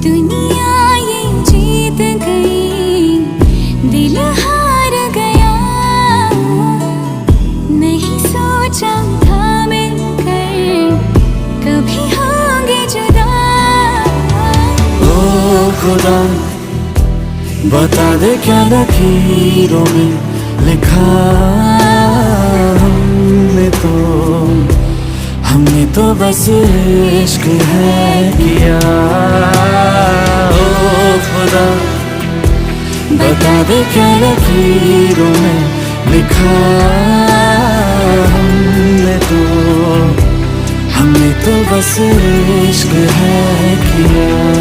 दुनिया ये जीत गई, दिल हार गया। नहीं सोचा था मिलकर कभी होंगे जुदा। ओ खुदा बता दे क्या लकीरों में लिखा हमने तो बस इश्क है किया। ओ खुदा बता दे क्या लकीरों में लिखा हमने तो बस इश्क है किया।